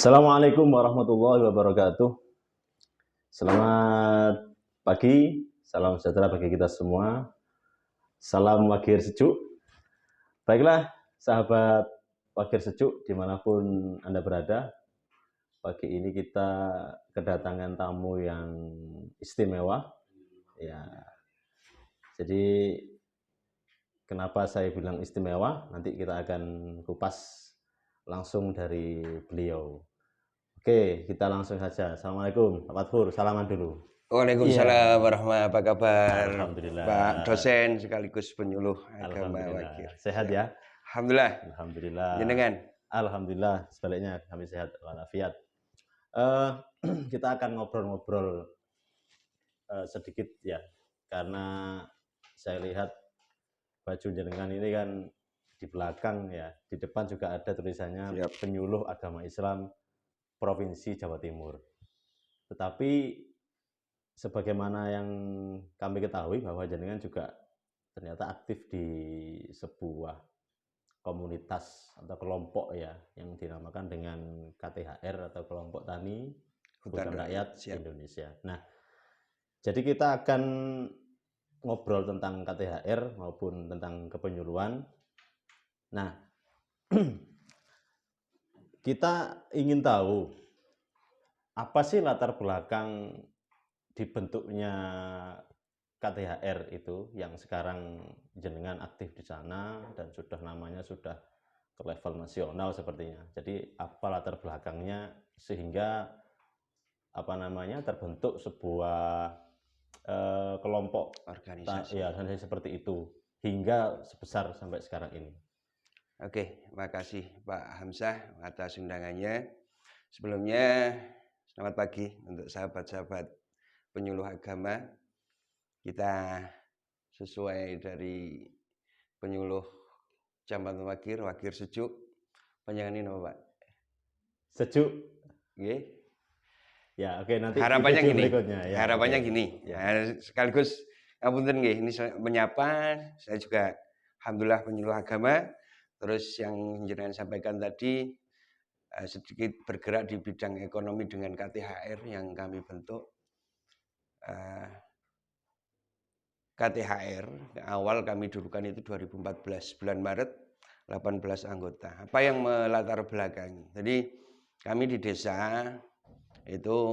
Assalamualaikum warahmatullahi wabarakatuh. Selamat pagi, salam sejahtera bagi kita semua. Salam Wagir Sejuk. Baiklah, sahabat Wagir Sejuk dimanapun Anda berada. Pagi ini kita kedatangan tamu yang istimewa. Ya, jadi kenapa saya bilang istimewa? Nanti kita akan kupas langsung dari beliau. Oke, kita langsung saja. Assalamualaikum, Pak Fathur. Salaman dulu. Waalaikumsalam warahmatullahi wabarakatuh. Apa kabar? Alhamdulillah. Pak dosen sekaligus penyuluh agama Alhamdulillah. Wagir. Sehat ya? Alhamdulillah. Alhamdulillah. Jenengan? Alhamdulillah. Sebaliknya kami sehat walafiat. Kita akan ngobrol-ngobrol sedikit ya, karena saya lihat baju jenengan ini kan di belakang ya, di depan juga ada tulisannya Penyuluh Agama Islam Provinsi Jawa Timur. Tetapi sebagaimana yang kami ketahui bahwa jenengan juga ternyata aktif di sebuah komunitas atau kelompok ya yang dinamakan dengan KTHR atau Kelompok Tani Hutan Rakyat Indonesia. Nah, jadi kita akan ngobrol tentang KTHR maupun tentang kepenyuluhan. Nah, kita ingin tahu apa sih latar belakang dibentuknya KTHR itu yang sekarang jenengan aktif di sana dan sudah namanya sudah ke level nasional sepertinya. Jadi apa latar belakangnya sehingga terbentuk sebuah kelompok organisasi ya seperti itu hingga sebesar sampai sekarang ini. Oke, makasih Pak Hamzah atas undangannya. Sebelumnya selamat pagi untuk sahabat-sahabat penyuluh agama. Kita sesuai dari penyuluh Kecamatan Wagir, Wagir Sejuk. Panjangan apa Pak? Sejuk. Oke. Ya, oke, nanti harapannya gini. Ya, harapannya gini. Ya. Nah, sekaligus ngapunten nggih, ini menyapa, saya juga alhamdulillah penyuluh agama. Terus yang jenengan sampaikan tadi sedikit bergerak di bidang ekonomi dengan KTHR yang kami bentuk. KTHR awal kami dulukan itu 2014 bulan Maret 18 anggota. Apa yang melatar belakangi? Jadi kami di desa itu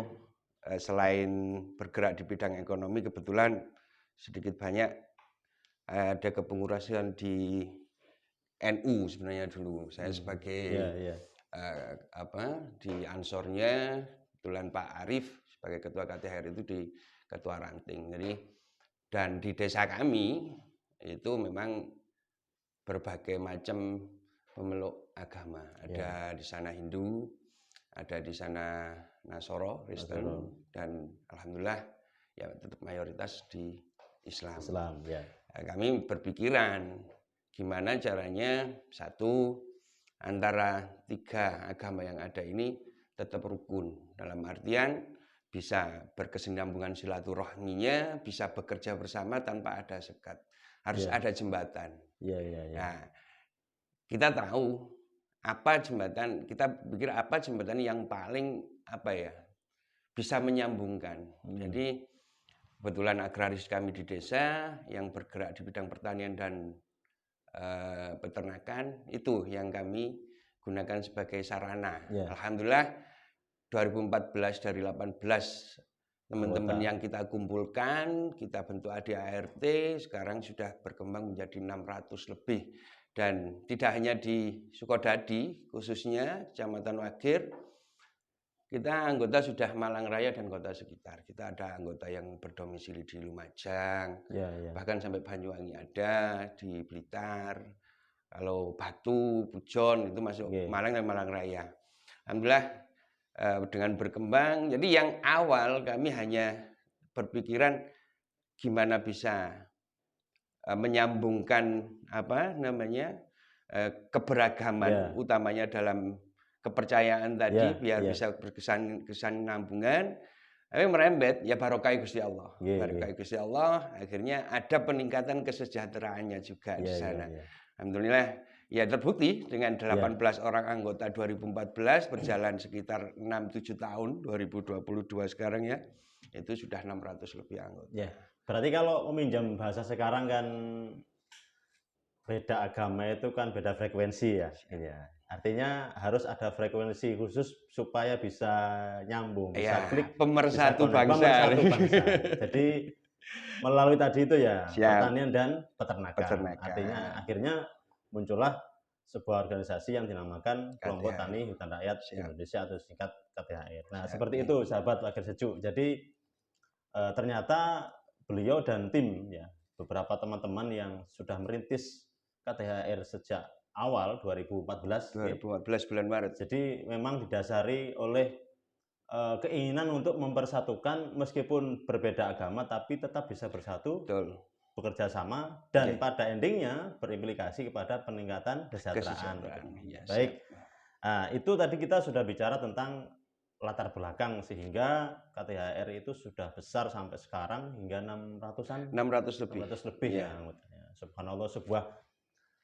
selain bergerak di bidang ekonomi, kebetulan sedikit banyak ada kepengurusan di NU sebenarnya dulu. Saya sebagai di Ansornya, kebetulan Pak Arif sebagai ketua KTHR itu di ketua ranting. Jadi dan di desa kami itu memang berbagai macam pemeluk agama. Ada di sana Hindu, ada di sana Nasoro, Kristen, dan alhamdulillah ya tetap mayoritas di Islam. Ya. Kami berpikiran gimana caranya satu antara tiga agama yang ada ini tetap rukun, dalam artian bisa berkesinambungan silaturahminya, bisa bekerja bersama tanpa ada sekat. Harus ada jembatan. Nah, kita tahu apa jembatan, kita pikir apa jembatan yang paling bisa menyambungkan. Jadi kebetulan agraris kami di desa yang bergerak di bidang pertanian dan peternakan itu yang kami gunakan sebagai sarana. Alhamdulillah 2014 dari 18 teman-teman yang kita kumpulkan, kita bentuk ADART, sekarang sudah berkembang menjadi 600 lebih. Dan tidak hanya di Sukodadi, khususnya Kecamatan Wagir, kita anggota sudah Malang Raya dan kota sekitar. Kita ada anggota yang berdomisili di Lumajang, bahkan sampai Banyuwangi ada, di Blitar, kalau Batu, Pujon, itu masuk Malang dan Malang Raya. Alhamdulillah dengan berkembang, jadi yang awal kami hanya berpikiran gimana bisa menyambungkan keberagaman, utamanya dalam kepercayaan tadi, biar bisa berkesinambungan. Tapi merembet ya barokah Gusti Allah, barokah Gusti Allah, akhirnya ada peningkatan kesejahteraannya juga di sana. Alhamdulillah Ya terbukti dengan 18 orang anggota 2014 berjalan sekitar 6-7 tahun 2022 sekarang ya, itu sudah 600 lebih anggota. Ya, berarti kalau meminjam bahasa sekarang kan beda agama itu kan beda frekuensi ya. Ya. Artinya harus ada frekuensi khusus supaya bisa nyambung, bisa klik, pemersatu bisa bangsa. Pemersatu bangsa. Jadi melalui tadi itu ya pertanian dan peternakan. Artinya akhirnya muncullah sebuah organisasi yang dinamakan Kelompok Tani Hutan Rakyat Indonesia atau singkat KTHR. Nah, seperti itu sahabat Lagar Sejuk. Jadi ternyata beliau dan tim ya, beberapa teman-teman yang sudah merintis KTHR sejak awal 2014 bulan Maret. Jadi memang didasari oleh keinginan untuk mempersatukan meskipun berbeda agama tapi tetap bisa bersatu. Betul. Bekerja sama dan pada endingnya berimplikasi kepada peningkatan kesejahteraan. Baik, nah, itu tadi kita sudah bicara tentang latar belakang sehingga KTHR itu sudah besar sampai sekarang hingga 600 lebih ya. Subhanallah,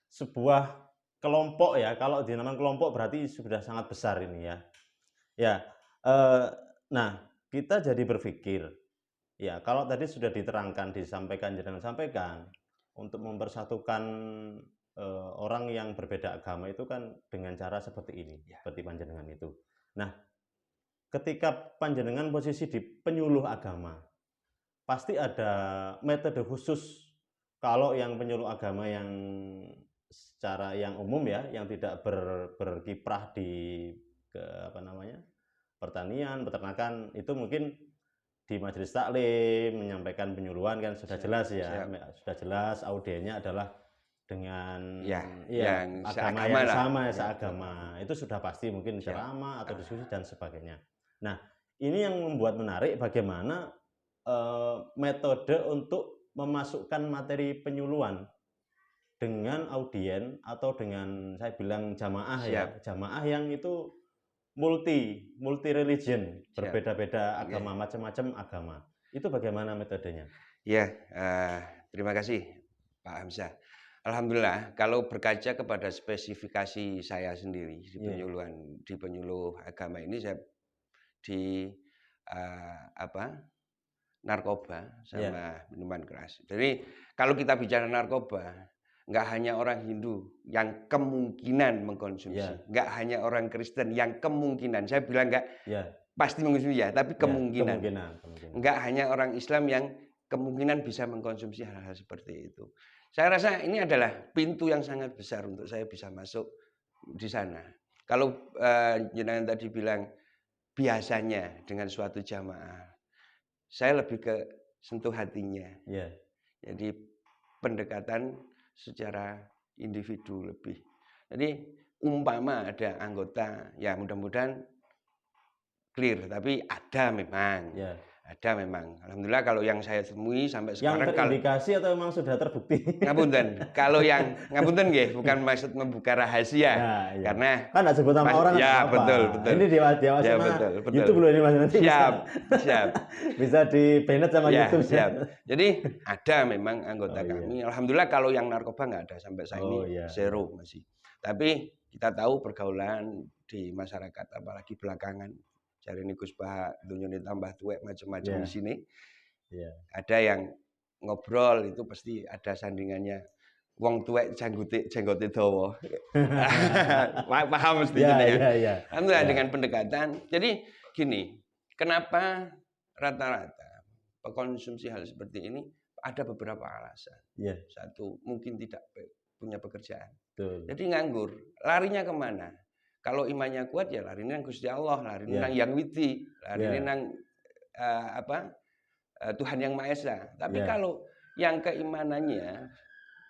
sebuah kelompok ya. Kalau dinamakan kelompok berarti sudah sangat besar ini ya. Ya, nah kita jadi berpikir. Ya, kalau tadi sudah diterangkan, disampaikan, jangan sampaikan untuk mempersatukan orang yang berbeda agama itu kan dengan cara seperti ini, seperti panjenengan itu. Nah, ketika panjenengan posisi di penyuluh agama, pasti ada metode khusus. Kalau yang penyuluh agama yang secara yang umum ya, yang tidak berkiprah di pertanian, peternakan, itu mungkin di majelis taklim menyampaikan penyuluhan kan sudah jelas ya. Sudah jelas audiennya adalah dengan yang agama yang sama, seagama. Itu sudah pasti mungkin ceramah atau diskusi dan sebagainya. Nah, ini yang membuat menarik bagaimana metode untuk memasukkan materi penyuluhan dengan audien atau dengan saya bilang jamaah ya, jamaah yang itu multi religion, berbeda-beda agama, macam-macam agama. Itu bagaimana metodenya? Ya, terima kasih Pak Hamzah. Alhamdulillah, kalau berkaca kepada spesifikasi saya sendiri di penyuluhan, di penyuluh agama ini, saya di narkoba sama minuman keras. Jadi kalau kita bicara narkoba, nggak hanya orang Hindu yang kemungkinan mengkonsumsi, nggak hanya orang Kristen yang kemungkinan, saya bilang nggak pasti mengkonsumsi ya, tapi kemungkinan. Nggak hanya orang Islam yang kemungkinan bisa mengkonsumsi hal-hal seperti itu. Saya rasa ini adalah pintu yang sangat besar untuk saya bisa masuk di sana. Kalau jenengan tadi bilang biasanya dengan suatu jamaah, saya lebih ke sentuh hatinya. Jadi pendekatan secara individu lebih. Jadi umpama ada anggota, ya mudah-mudahan clear, tapi ada memang. Ada memang. Alhamdulillah kalau yang saya temui sampai sekarang. Yang terindikasi atau memang sudah terbukti? Ngapunten. Kalau yang ngapunten nggih, bukan maksud membuka rahasia. Karena kan enggak sebut nama orang. Ya, apa. Betul. Ini dewa ya, betul. YouTube loh ini Mas nanti. Siap. Bisa di-banned sama YouTube. Siap. Jadi ada memang anggota kami. Alhamdulillah kalau yang narkoba nggak ada sampai saat ini zero masih. Tapi kita tahu pergaulan di masyarakat apalagi belakangan. Cari ini Gus Bah, dunia tambah tuwek macam-macam di sini. Ada yang ngobrol itu pasti ada sandingannya. Wong tuwek jenggote dawa. Paham mesti ya. Alhamdulillah dengan pendekatan. Jadi gini, kenapa rata-rata pengkonsumsi hal seperti ini ada beberapa alasan. Satu, mungkin tidak punya pekerjaan. Jadi nganggur. Larinya kemana? Kalau imannya kuat ya lari nang Gusti Allah, lari nang Yang Widi, lari nang Tuhan Yang Maha Esa. Tapi kalau yang keimanannya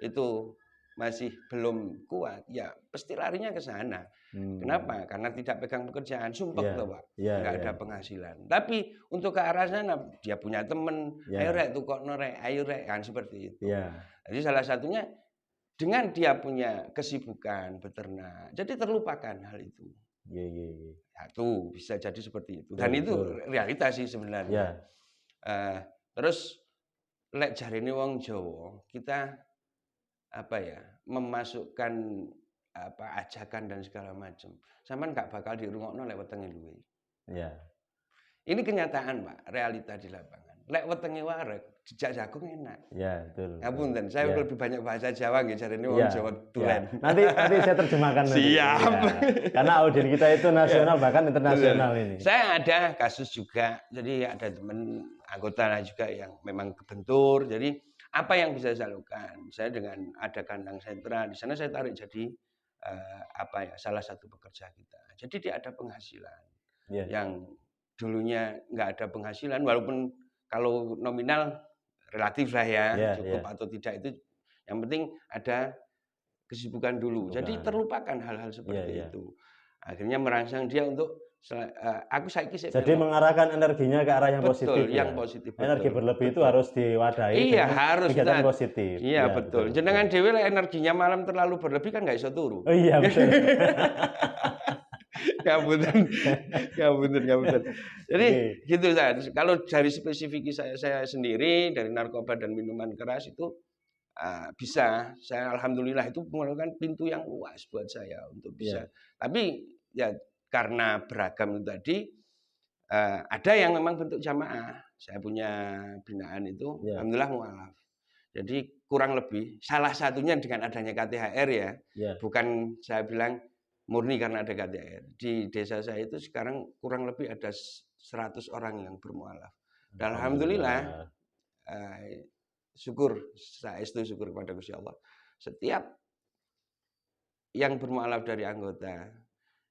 itu masih belum kuat, ya pasti larinya ke sana. Kenapa? Karena tidak pegang pekerjaan, sumpek tuh Pak, nggak ada penghasilan. Tapi untuk ke arah sana dia punya teman, ayo rek tukok norek, ayo rek, kan seperti itu. Jadi salah satunya dengan dia punya kesibukan beternak, jadi terlupakan hal itu. Satu bisa jadi seperti itu. Dan itu realitas sih sebenarnya. Terus lek jarine wong Jawa, kita memasukkan ajakan dan segala macam. Sampean nggak bakal dirungokno lek wetenge luwe. Ya. Ini kenyataan, Pak, realita di lapangan. Lek wetenge wareg, dijak jagung enak. Ya, betul. Ngapunten, saya lebih banyak bahasa Jawa nggih jarene wong Jawa tulen. Nanti saya terjemahkan nanti. Siap. Karena audien kita itu nasional bahkan internasional ini. Saya ada kasus juga. Jadi ada teman anggota juga yang memang kebentur. Jadi apa yang bisa saya lakukan? Saya dengan ada kandang sentra di sana saya tarik jadi salah satu pekerja kita. Jadi dia ada penghasilan yang dulunya nggak ada penghasilan, walaupun kalau nominal relatif lah ya, cukup atau tidak itu yang penting ada kesibukan dulu. Jadi terlupakan hal-hal seperti itu. Akhirnya merangsang dia untuk jadi mengarahkan energinya ke arah yang positif. Yang positif. Energi berlebih itu harus diwadahi. Iya, harus kegiatan positif. Iya, betul. Jenengan dhewe energinya malam terlalu berlebih kan nggak iso turu. Oh iya, betul. Ngapunten. Jadi gitu saya. Kalau dari spesifik saya sendiri dari narkoba dan minuman keras itu bisa. Saya alhamdulillah itu merupakan pintu yang luas buat saya untuk bisa. Tapi ya karena beragam itu tadi ada yang memang bentuk jamaah. Saya punya binaan itu alhamdulillah mualaf. Jadi kurang lebih salah satunya dengan adanya KTHR ya. Bukan saya bilang murni karena ada KTHR. Di desa saya itu sekarang kurang lebih ada 100 orang yang bermualaf. Dan alhamdulillah syukur kepada Gusti Allah. Setiap yang bermualaf dari anggota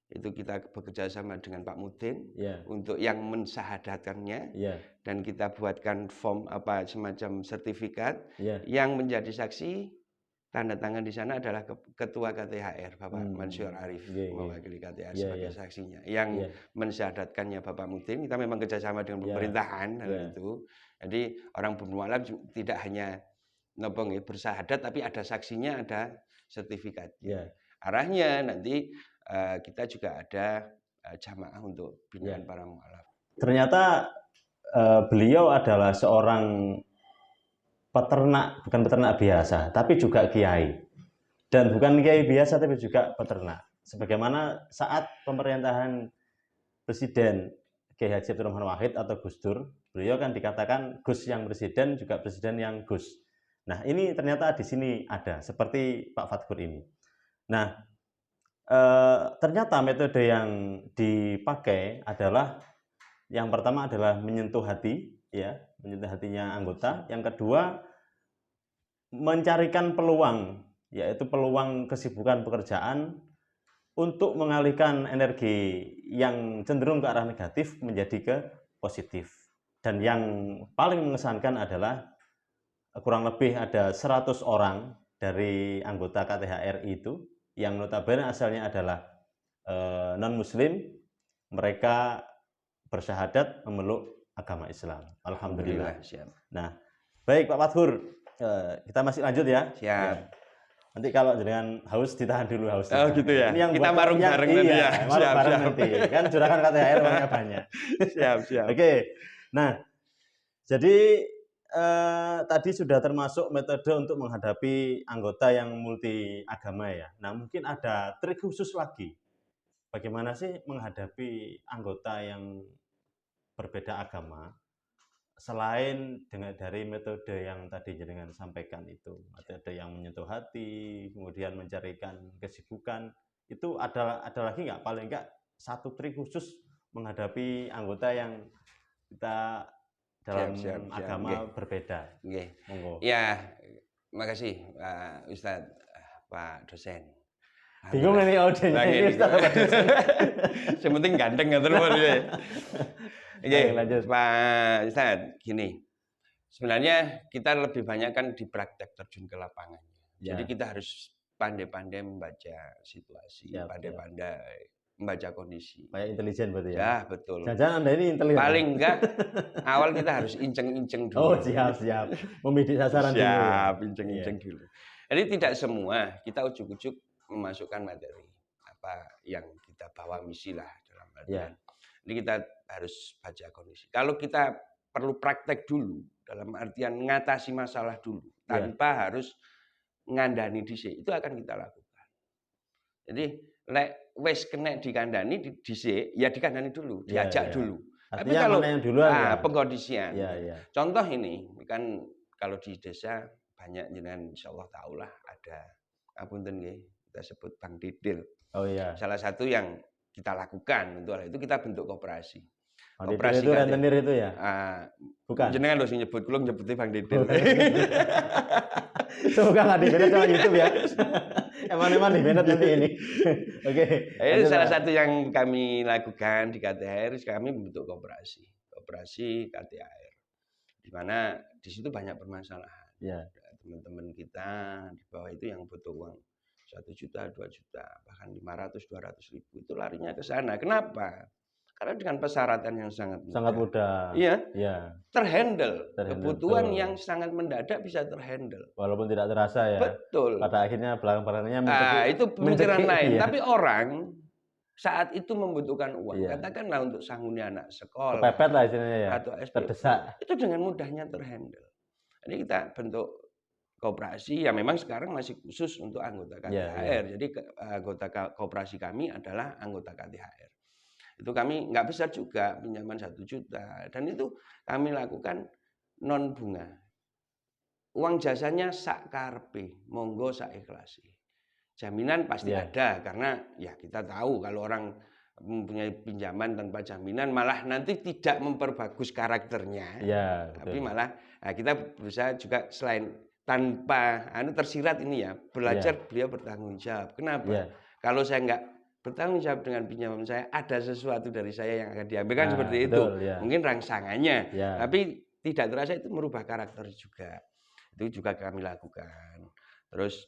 itu kita bekerja sama dengan Pak Mudin untuk yang mensyahadatkannya dan kita buatkan form semacam sertifikat yang menjadi saksi. Tanda tangan di sana adalah Ketua KTHR Bapak Mansur Arif mewakili KTHR sebagai saksinya. Yang mensyahadatkannya Bapak Mudin. Kita memang kerjasama dengan pemerintahan hal itu. Jadi orang bermualaf tidak hanya bersyahadat, tapi ada saksinya, ada sertifikatnya. Arahnya nanti kita juga ada jamaah untuk binaan para mualaf. Ternyata beliau adalah seorang peternak, bukan peternak biasa, tapi juga kiai. Dan bukan kiai biasa, tapi juga peternak. Sebagaimana saat pemerintahan Presiden Kiai Haji Abdul Rahman Wahid atau Gus Dur, beliau kan dikatakan Gus yang presiden, juga presiden yang Gus. Nah, ini ternyata di sini ada, seperti Pak Fatkur ini. Nah, ternyata metode yang dipakai adalah yang pertama adalah menyentuh hati, menyentuh hatinya anggota. Yang kedua, mencarikan peluang, yaitu peluang kesibukan pekerjaan untuk mengalihkan energi yang cenderung ke arah negatif menjadi ke positif. Dan yang paling mengesankan adalah kurang lebih ada 100 orang dari anggota KTHR itu yang notabene asalnya adalah non-muslim, mereka bersyahadat memeluk agama Islam. Alhamdulillah. Nah, baik Pak Fatkur, kita masih lanjut ya. Siap. Nanti kalau dengan haus ditahan dulu hausnya. Oh gitu ya. Ini yang kita marung bareng nanti ya. Marung bareng nanti. Kan juragan KTHR uangnya banyak. Siap. Oke. Nah, jadi tadi sudah termasuk metode untuk menghadapi anggota yang multi agama ya. Nah, mungkin ada trik khusus lagi. Bagaimana sih menghadapi anggota yang berbeda agama selain dari metode yang tadi jenengan sampaikan itu, metode yang menyentuh hati, kemudian mencarikan kesibukan, itu ada lagi nggak, paling nggak satu trik khusus menghadapi anggota yang kita dalam agama berbeda. Monggo. Ya, makasih Pak Ustadz, Pak dosen. Bingung ini audiensnya ini Ustadz Pak dosen. Yang penting ganteng nggak terus ya. Oke, lanjut Pak Ustadz. Gini, sebenarnya kita lebih banyak kan di praktek terjun ke lapangan. Jadi kita harus pandai-pandai membaca situasi, pandai-pandai membaca kondisi. Kayak intelijen berarti ya? Ya, betul. Jangan-jangan Anda ini intelijen. Paling enggak, awal kita harus inceng-inceng dulu. Oh, siap. Membidik sasaran dulu. Siap, inceng-inceng dulu. Jadi tidak semua kita ujuk-ujuk memasukkan materi. Apa yang kita bawa misi lah dalam artian. Jadi kita harus baca kondisi. Kalau kita perlu praktek dulu, dalam artian mengatasi masalah dulu, tanpa harus ngandani dhisik, itu akan kita lakukan. Jadi lek wis kena dikandani dhisik, ya dikandani dulu, diajak dulu. Tapi artinya kalau mana yang duluan ya? pengkondisian. Ya. Contoh ini kan kalau di desa banyak jenengan insyaallah tahulah ada ngapunten nggih, kita sebut Bang Didil. Oh iya. Salah satu yang kita lakukan untuk hal itu kita bentuk koperasi. Bang Didil itu rentenir itu ya? Bukan. Jenengan harus nyebut, kula nyebutnya Bang Didil. Semoga nggak di-banned sama YouTube ya. Emang di-banned nanti ini. Oke. Itu salah satu yang kami lakukan di KTHR, kami membentuk koperasi KTHR. Di mana di situ banyak permasalahan. Ya. Teman-teman kita di bawah itu yang butuh uang 1 juta, 2 juta, bahkan 500, 200 ribu itu larinya ke sana. Kenapa? Karena dengan persyaratan yang sangat mudah. Iya. Terhandle. Kebutuhan yang sangat mendadak bisa terhandle. Walaupun tidak terasa ya. Betul. Pada akhirnya belakang-belakangnya itu pemikiran lain. Iya. Tapi orang saat itu membutuhkan uang. Iya. Katakanlah untuk sangguni anak sekolah. Kepepet lah istilahnya ya. Atau SPP. Terdesak. Itu dengan mudahnya terhandle. Jadi kita bentuk koperasi yang memang sekarang masih khusus untuk anggota KTHR. Jadi anggota koperasi kami adalah anggota KTHR. Itu kami nggak besar juga, pinjaman 1 juta. Dan itu kami lakukan non bunga. Uang jasanya sak karepe, monggo sak ikhlasi. Jaminan pasti ada, karena ya kita tahu kalau orang mempunyai pinjaman tanpa jaminan malah nanti tidak memperbagus karakternya. Tapi malah kita berusaha juga selain tanpa tersirat ini ya, belajar beliau bertanggung jawab. Kenapa? Kalau saya nggak bertanggung jawab dengan pinjaman saya, ada sesuatu dari saya yang akan diambil kan seperti itu. Mungkin rangsangannya, tapi tidak terasa itu merubah karakter juga. Itu juga kami lakukan. Terus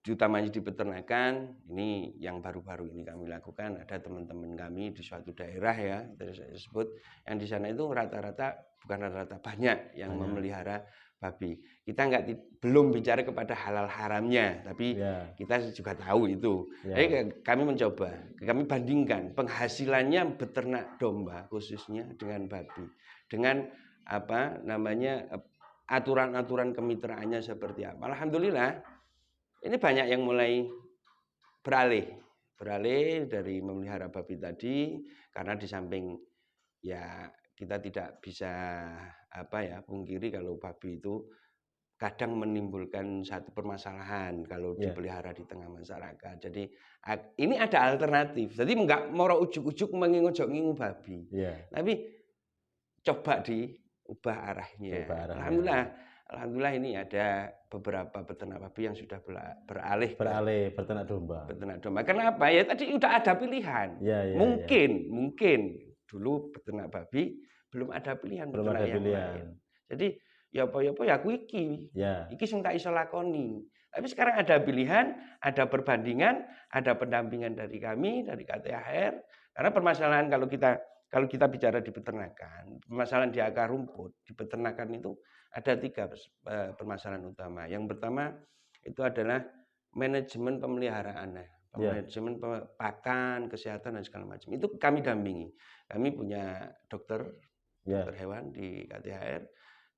utamanya di peternakan, ini yang baru-baru ini kami lakukan. Ada teman-teman kami di suatu daerah ya, saya sebut, yang di sana itu bukan rata-rata banyak yang memelihara babi. Kita belum bicara kepada halal haramnya, tapi kita juga tahu itu. Jadi kami mencoba, kami bandingkan penghasilannya beternak domba khususnya dengan babi, dengan aturan-aturan kemitraannya seperti apa. Alhamdulillah, ini banyak yang mulai beralih dari memelihara babi tadi, karena di samping ya kita tidak bisa pungkiri kalau babi itu kadang menimbulkan satu permasalahan kalau dipelihara di tengah masyarakat. Jadi ini ada alternatif. Jadi enggak mau ujuk-ujuk mengingu babi. Tapi coba diubah arahnya. Alhamdulillah ini ada beberapa peternak babi yang sudah beralih peternak domba. Kenapa? Ya tadi udah ada pilihan. Mungkin dulu peternak babi belum ada pilihan. Lain. Jadi ya apa aku iki sing tak iso lakoni. Tapi sekarang ada pilihan, ada perbandingan, ada pendampingan dari kami, dari KTHR. Karena permasalahan kalau kita bicara di peternakan, permasalahan di akar rumput di peternakan itu ada 3 permasalahan utama. Yang pertama itu adalah manajemen pemeliharaan, manajemen pakan, kesehatan dan segala macam. Itu kami dampingi. Kami punya dokter hewan di KTHR.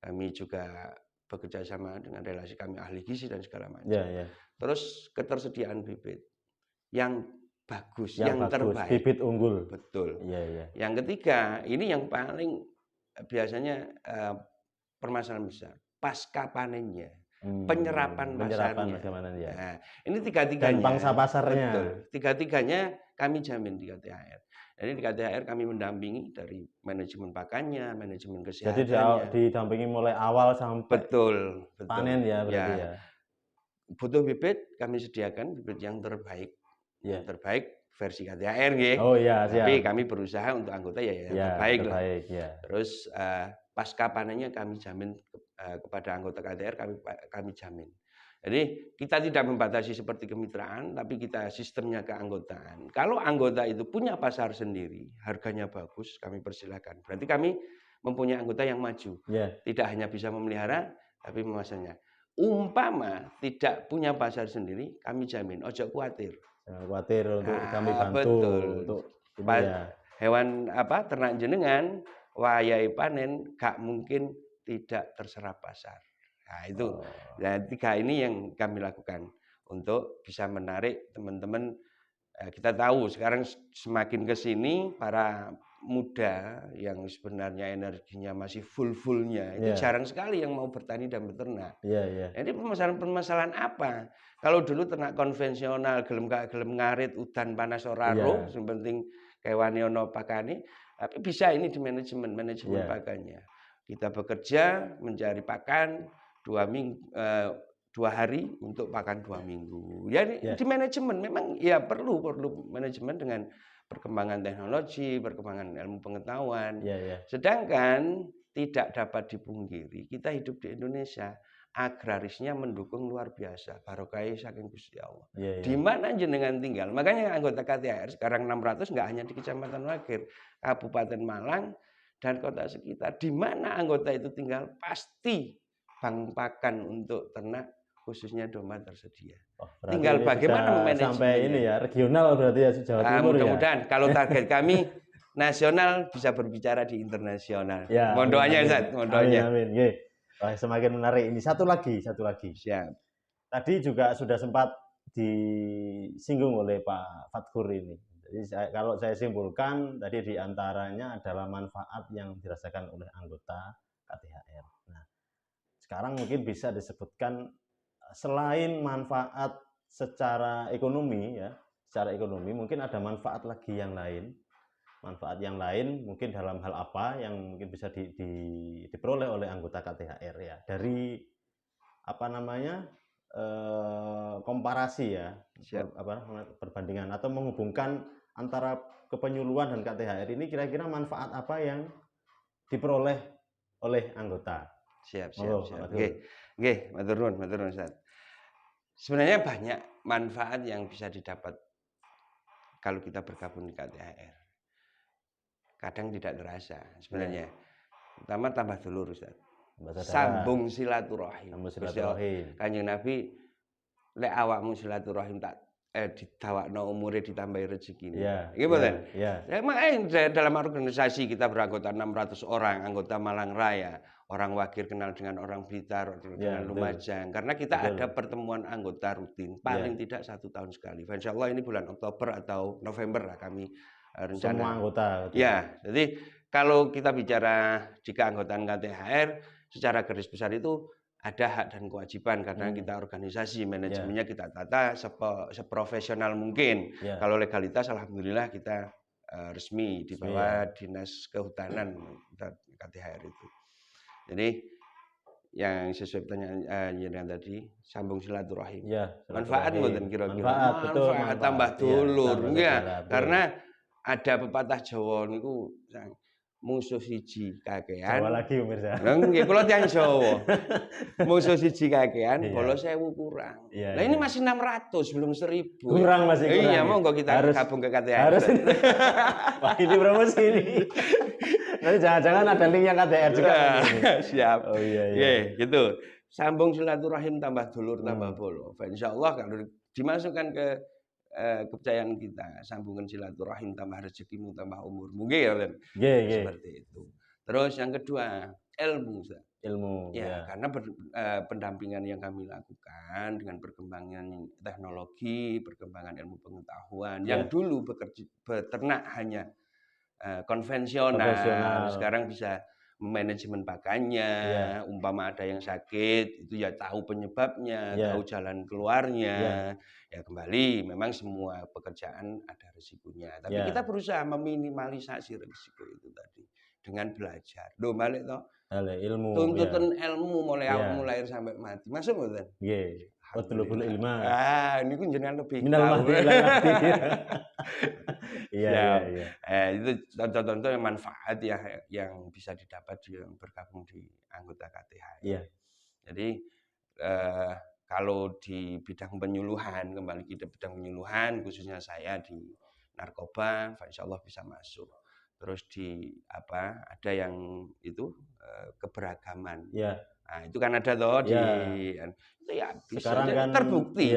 Kami juga bekerja sama dengan relasi kami ahli gizi dan segala macam. Terus ketersediaan bibit yang bagus, yang terbaik. Bibit unggul. Betul. Yang ketiga, ini yang paling biasanya permasalahan besar, pasca panennya. Penyerapan pasarnya. Nah, ini 3-tiganya. Dan pangsa pasarnya. Betul. 3-tiganya kami jamin di KTHR. Jadi di KTHR kami mendampingi dari manajemen pakannya, manajemen kesehatannya. Jadi didampingi mulai awal sampai betul. Panen ya berarti ya. Butuh bibit, kami sediakan bibit yang terbaik. Yang terbaik versi KTHR nggih. Oh iya, siap. Tapi kami berusaha untuk anggota yang terbaik lah. Terus pasca panennya kami jamin kepada anggota KTHR, kami jamin. Jadi kita tidak membatasi seperti kemitraan, tapi kita sistemnya keanggotaan. Kalau anggota itu punya pasar sendiri, harganya bagus, kami persilakan. Berarti kami mempunyai anggota yang maju. Tidak hanya bisa memelihara, tapi memasarnya. Umpama tidak punya pasar sendiri, kami jamin, ojo khawatir. Jangan khawatir untuk kami bantu. Betul. Untuk hewan ternak jenengan, wayai panen, gak mungkin tidak terserap pasar. Nah itu, 3 ini yang kami lakukan untuk bisa menarik teman-teman. Kita tahu sekarang semakin ke sini para muda yang sebenarnya energinya masih full-fullnya itu jarang sekali yang mau bertani dan beternak. Jadi permasalahan apa? Kalau dulu ternak konvensional gelem gak gelem ngarit udan panas ora ro, sing penting kewane ono pakane, tapi bisa ini di manajemen pakannya. Kita bekerja mencari pakan 2 hari untuk pakan 2 minggu. Ya di manajemen memang ya perlu manajemen dengan perkembangan teknologi, perkembangan ilmu pengetahuan. Sedangkan tidak dapat dipungkiri kita hidup di Indonesia agrarisnya mendukung luar biasa. Barokah saking Gusti Allah. Di mana jenengan tinggal? Makanya anggota KTHR sekarang 600 nggak hanya di Kecamatan Wagir, Kabupaten Malang dan kota sekitar. Di mana anggota itu tinggal pasti bank pakan untuk ternak khususnya domba tersedia. Tinggal bagaimana manajemennya. Sampai ini ya regional berarti ya Jawa Timur. Mudah-mudahan kalau target kami nasional bisa berbicara di internasional. Mohon doanya Ustaz, mohon doanya. Amin. Wah, semakin menarik. Ini satu lagi. Siap. Tadi juga sudah sempat disinggung oleh Pak Fatkur ini. Jadi kalau saya simpulkan tadi diantaranya adalah manfaat yang dirasakan oleh anggota KTHR. Nah, sekarang mungkin bisa disebutkan selain manfaat secara ekonomi mungkin ada manfaat lagi yang lain. Manfaat yang lain mungkin dalam hal apa yang mungkin bisa diperoleh oleh anggota KTHR ya. Dari komparasi ya. Perbandingan atau menghubungkan antara kepenyuluhan dan KTHR ini kira-kira manfaat apa yang diperoleh oleh anggota. Siap. Nggih, matur nuwun Ustaz. Sebenarnya banyak manfaat yang bisa didapat kalau kita bergabung di KTHR. Kadang tidak terasa sebenarnya. Pertama tambah dulur Ustaz. Sambung silaturahim. Kanjeng Nabi lek awakmu silaturahim tak didawakno umure ditambahi rezeki. Nggih mboten? Dalam organisasi kita beranggota 600 orang, anggota Malang Raya, orang Wagir kenal dengan orang Blitar, dengan Lumajang. Karena kita ada pertemuan anggota rutin, paling tidak 1 tahun sekali. Insya Allah ini bulan Oktober atau November lah kami rencana. Semua anggota. Ya, jadi kalau kita bicara di keanggotaan KTHR, secara garis besar itu ada hak dan kewajiban karena kita organisasi, manajemennya kita tata seprofesional mungkin. Kalau legalitas alhamdulillah kita resmi di bawah Dinas Kehutanan KTHR itu. Jadi yang sesuai pertanyaan yang tadi sambung silaturahim. Manfaat mboten kira-kira. Manfaat tambah dulur. Karena ada pepatah Jawa niku musuh siji kakean. Jawa lagi pemirsa. Nggih, kula tiyang Jawa. Musuh siji kakean, bola 1000 kurang. Nah ini masih 600, belum 1000. Kurang masih kurang. Iya, monggo kita gabung ke KTHR. Harus. Wah, ini promosi ini. Nanti jangan-jangan ada linknya KTHR juga. Siap. Oh iya. Gitu. Sambung silaturahim tambah dulur tambah bolo. Insyaallah kalau dimasukkan ke kepercayaan kita, sambungan silaturahim tambah rezekimu tambah umur mungkin ya kan seperti itu. Terus yang kedua ilmu. Karena pendampingan yang kami lakukan dengan perkembangan teknologi, perkembangan ilmu pengetahuan yang dulu beternak hanya konvensional, sekarang bisa manajemen pakannya, umpama ada yang sakit itu ya tahu penyebabnya, tahu jalan keluarnya. Ya kembali memang semua pekerjaan ada risikonya, tapi kita berusaha meminimalisasi risiko itu tadi dengan belajar. Balik toh ilmu. Tuntutan ilmu mulai awal lahir sampai mati. Masuk mboten? Nggih. Betul ilmu. Ini kun jenengan lebih tahu. Iya. Itu contoh-contoh yang manfaat ya yang bisa didapat yang bergabung di anggota KTH. Jadi kalau di bidang penyuluhan, kembali kita bidang penyuluhan, khususnya saya di narkoba, insya Allah bisa masuk. Terus di ada yang itu keberagaman. Nah, itu kan ada toh di itu ya bisa kan, terbukti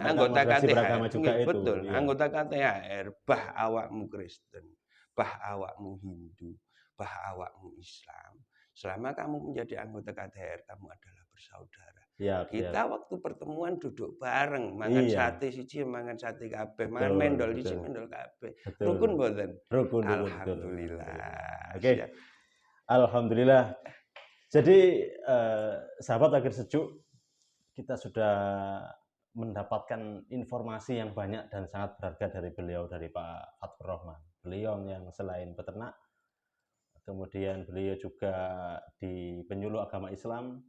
anggota KTHR betul anggota KTHR bah awakmu Kristen, bah awakmu Hindu, bah awakmu Islam. Selama kamu menjadi anggota KTHR kamu adalah bersaudara. Kita waktu pertemuan duduk bareng, mangan sate siji, mangan sate kabeh, mangan mendol siji, mendol kabeh. Rukun mboten? Rukun. Alhamdulillah. Oke. Alhamdulillah. Jadi sahabat Akhir Sejuk, kita sudah mendapatkan informasi yang banyak dan sangat berharga dari beliau, dari Pak Fatkur Rahman. Beliau yang selain peternak, kemudian beliau juga di penyuluh agama Islam.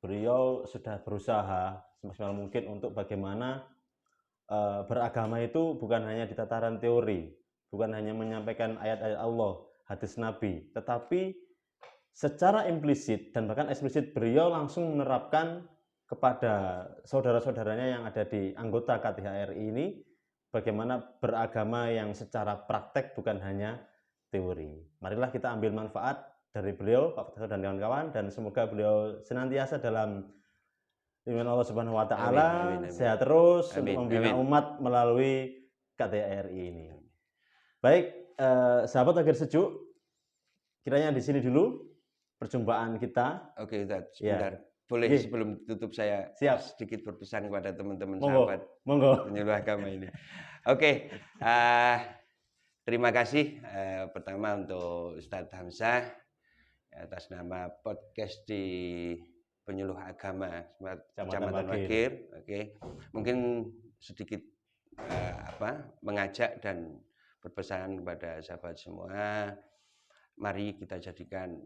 Beliau sudah berusaha semaksimal mungkin untuk bagaimana beragama itu bukan hanya di tataran teori, bukan hanya menyampaikan ayat-ayat Allah, hadis Nabi, tetapi secara implisit dan bahkan eksplisit beliau langsung menerapkan kepada saudara-saudaranya yang ada di anggota KTHRI ini bagaimana beragama yang secara praktek bukan hanya teori. Marilah kita ambil manfaat dari beliau, Pak Fatkur dan kawan-kawan, dan semoga beliau senantiasa dalam lindungan Allah Subhanahu wa taala, sehat terus untuk membina umat melalui KTHRI ini. Baik, sahabat Akhir Sejuk, kiranya di sini dulu perjumpaan kita. Oke, Ustaz, sebentar. Boleh sebelum tutup saya sedikit berpesan kepada teman-teman sahabat penyuluh agama ini. Oke, terima kasih pertama untuk Ustadz Hamzah atas nama podcast di penyuluh agama Kecamatan Wagir. Oke, mungkin sedikit mengajak dan berpesan kepada sahabat semua, mari kita jadikan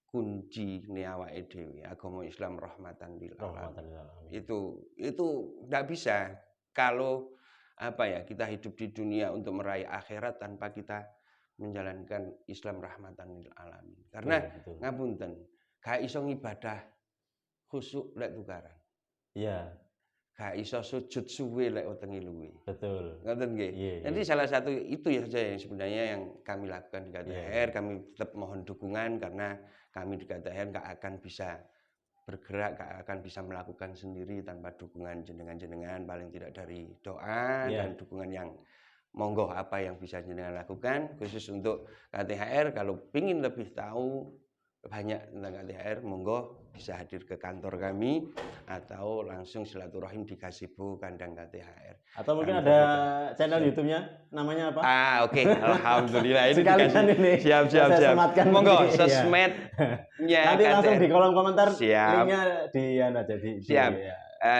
kunci awake dhewe agama Islam rahmatan lil alamin. Itu enggak bisa kalau kita hidup di dunia untuk meraih akhirat tanpa kita menjalankan Islam rahmatan lil alamin. Karena ngapunten, gak iso ngibadah khusyuk lek tukaran. Iya. Gak iso sujud suwe lek wetenge luwe. Betul. Ngoten nggih. Jadi salah satu itu ya saja yang sebenarnya yang kami lakukan di KTHR. Kami tetap mohon dukungan karena kami di KTHR nggak akan bisa bergerak, nggak akan bisa melakukan sendiri tanpa dukungan jenengan-jenengan, paling tidak dari doa dan dukungan yang monggo apa yang bisa jenengan lakukan. Khusus untuk KTHR, kalau ingin lebih tahu banyak tentang KTHR, monggo bisa hadir ke kantor kami atau langsung silaturahim di Gazebo Kandang KTHR. Atau mungkin ada channel YouTube-nya, namanya apa? Oke. Alhamdulillah ini ini. Siap. Monggo sosmednya. Nanti langsung di kolom komentar linknya siap.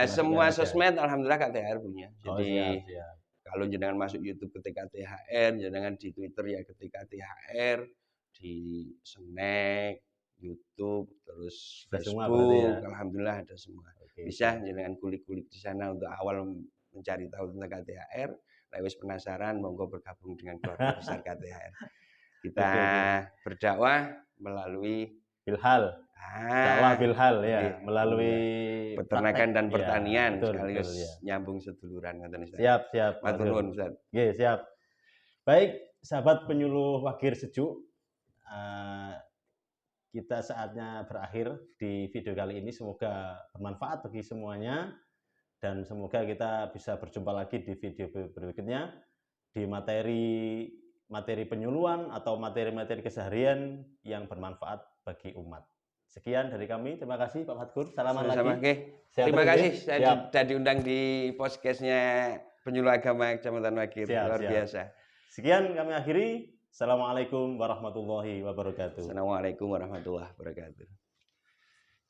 Semua sosmed alhamdulillah KTHR punya. Jadi siap. kalau jenengan masuk YouTube ketik KTHR, jenengan di Twitter ya ketik KTHR, di Snack, YouTube, terus Facebook, alhamdulillah ada semua. Bisa jenengan kulik-kulik di sana untuk awal mencari tahu tentang KTHR. Lewis penasaran, monggo bergabung dengan keluarga besar KTHR. Kita berdakwah melalui Bilhal. Dakwah Bilhal melalui peternakan dan pertanian sekaligus nyambung seduluran. Siap. Matur nuwun, Ustaz. Nggih, siap. Baik, sahabat penyuluh Wagir Sejuk, kita saatnya berakhir di video kali ini. Semoga bermanfaat bagi semuanya dan semoga kita bisa berjumpa lagi di video berikutnya di materi penyuluhan atau materi-materi keseharian yang bermanfaat bagi umat. Sekian dari kami. Terima kasih Pak Fatkur. Salaman lagi. Terima kasih sudah diundang di podcastnya Penyuluh Agama Kecamatan Wagir. Luar biasa. Sekian kami akhiri. Assalamualaikum warahmatullahi wabarakatuh. Assalamualaikum warahmatullahi wabarakatuh.